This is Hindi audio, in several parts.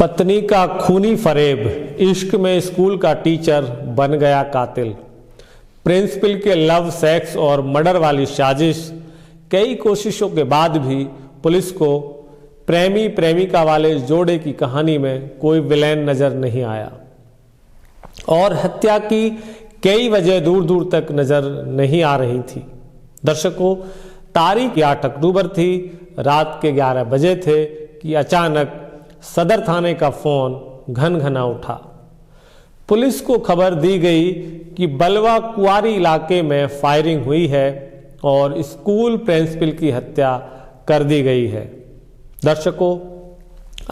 पत्नी का खूनी फरेब, इश्क में स्कूल का टीचर बन गया कातिल। प्रिंसिपल के लव, सेक्स और मर्डर वाली साजिश। कई कोशिशों के बाद भी पुलिस को प्रेमी प्रेमिका वाले जोड़े की कहानी में कोई विलेन नजर नहीं आया और हत्या की कई वजह दूर दूर तक नजर नहीं आ रही थी। दर्शकों, तारीख 8 अक्टूबर थी, रात के 11 बजे थे कि अचानक सदर थाने का फोन घनघना उठा। पुलिस को खबर दी गई कि बलवा कुआरी इलाके में फायरिंग हुई है और स्कूल प्रिंसिपल की हत्या कर दी गई है। दर्शकों,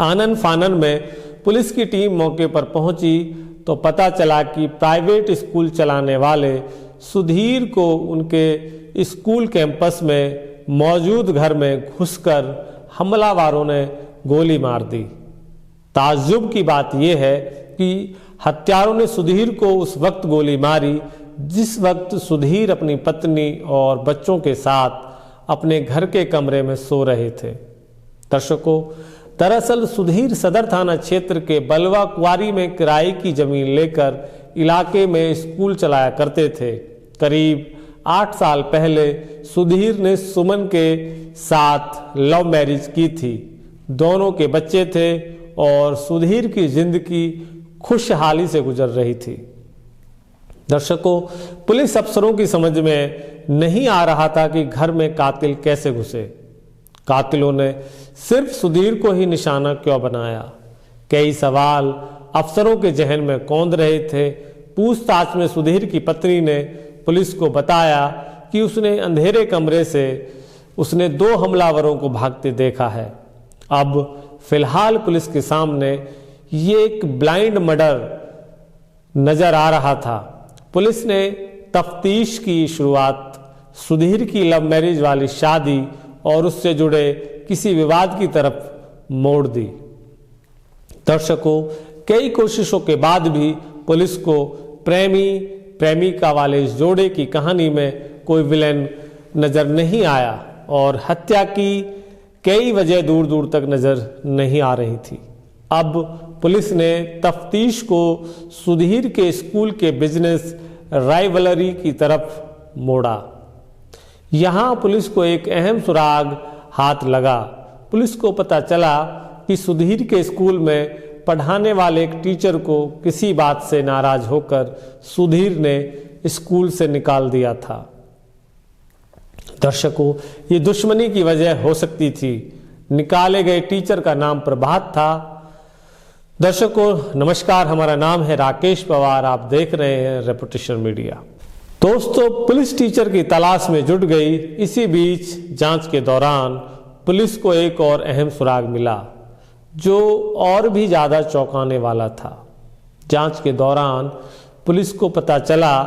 आनन फानन में पुलिस की टीम मौके पर पहुंची तो पता चला कि प्राइवेट स्कूल चलाने वाले सुधीर को उनके स्कूल कैंपस में मौजूद घर में घुसकर हमलावरों ने गोली मार दी। ताज्जुब की बात यह है कि हत्यारों ने सुधीर को उस वक्त गोली मारी जिस वक्त सुधीर अपनी पत्नी और बच्चों के साथ अपने घर के कमरे में सो रहे थे। दर्शकों, दरअसल सुधीर सदर थाना क्षेत्र के बलवा कुआरी में किराए की जमीन लेकर इलाके में स्कूल चलाया करते थे। करीब 8 साल पहले सुधीर ने सुमन के साथ लव मैरिज की थी। दोनों के बच्चे थे और सुधीर की जिंदगी खुशहाली से गुजर रही थी। दर्शकों, पुलिस अफसरों की समझ में नहीं आ रहा था कि घर में कातिल कैसे घुसे। कातिलों ने सिर्फ सुधीर को ही निशाना क्यों बनाया? कई सवाल अफसरों के जहन में कौंध रहे थे। पूछताछ में सुधीर की पत्नी ने पुलिस को बताया कि उसने अंधेरे कमरे से उसने 2 हमलावरों को भागते देखा है। अब फिलहाल पुलिस के सामने ये एक ब्लाइंड मर्डर नजर आ रहा था। पुलिस ने तफ्तीश की शुरुआत सुधीर की लव मैरिज वाली शादी और उससे जुड़े किसी विवाद की तरफ मोड़ दी। दर्शकों, कई कोशिशों के बाद भी पुलिस को प्रेमी प्रेमिका वाले इस जोड़े की कहानी में कोई विलेन नजर नहीं आया और हत्या की कई वजह दूर दूर तक नजर नहीं आ रही थी। अब पुलिस ने तफ्तीश को सुधीर के स्कूल के बिजनेस राइवलरी की तरफ मोड़ा। यहां पुलिस को एक अहम सुराग हाथ लगा। पुलिस को पता चला कि सुधीर के स्कूल में पढ़ाने वाले एक टीचर को किसी बात से नाराज होकर सुधीर ने स्कूल से निकाल दिया था। दर्शकों, ये दुश्मनी की वजह हो सकती थी। निकाले गए टीचर का नाम प्रभात था। दर्शकों नमस्कार, हमारा नाम है राकेश पवार, आप देख रहे हैं रेपुटेशन मीडिया। दोस्तों, पुलिस टीचर की तलाश में जुट गई। इसी बीच जांच के दौरान पुलिस को एक और अहम सुराग मिला जो और भी ज्यादा चौंकाने वाला था। जांच के दौरान पुलिस को पता चला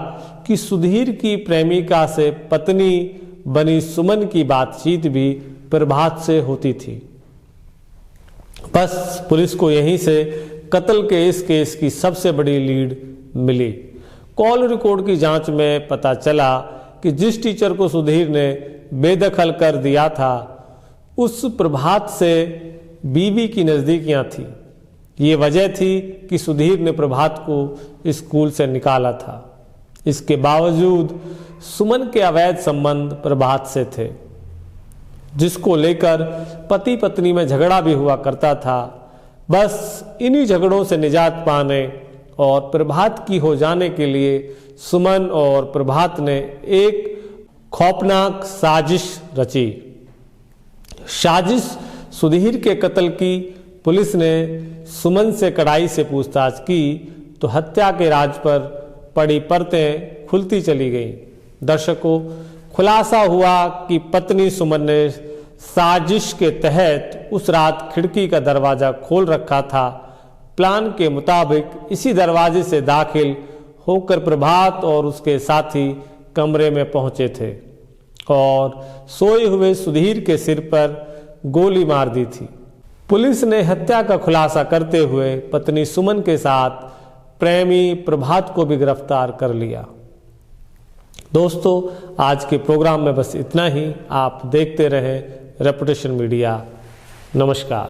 कि सुधीर की प्रेमिका से पत्नी बनी सुमन की बातचीत भी प्रभात से होती थी। बस पुलिस को यहीं से कत्ल के इस केस की सबसे बड़ी लीड मिली। कॉल रिकॉर्ड की जांच में पता चला कि जिस टीचर को सुधीर ने बेदखल कर दिया था उस प्रभात से बीवी की नजदीकियां थी। ये वजह थी कि सुधीर ने प्रभात को स्कूल से निकाला था। इसके बावजूद सुमन के अवैध संबंध प्रभात से थे, जिसको लेकर पति पत्नी में झगड़ा भी हुआ करता था। बस इन्हीं झगड़ों से निजात पाने और प्रभात की हो जाने के लिए सुमन और प्रभात ने एक खौफनाक साजिश रची। साजिश सुधीर के कत्ल की। पुलिस ने सुमन से कड़ाई से पूछताछ की तो हत्या के राज पर पड़ी परतें खुलती चली गईं। दर्शकों, खुलासा हुआ कि पत्नी सुमन ने साजिश के तहत उस रात खिड़की का दरवाजा खोल रखा था। प्लान के मुताबिक इसी दरवाजे से दाखिल होकर प्रभात और उसके साथी कमरे में पहुंचे थे और सोए हुए सुधीर के सिर पर गोली मार दी थी। पुलिस ने हत्या का खुलासा करते हुए पत्नी सुमन के साथ प्रेमी प्रभात को भी गिरफ्तार कर लिया। दोस्तों, आज के प्रोग्राम में बस इतना ही। आप देखते रहें रेपुटेशन मीडिया। नमस्कार।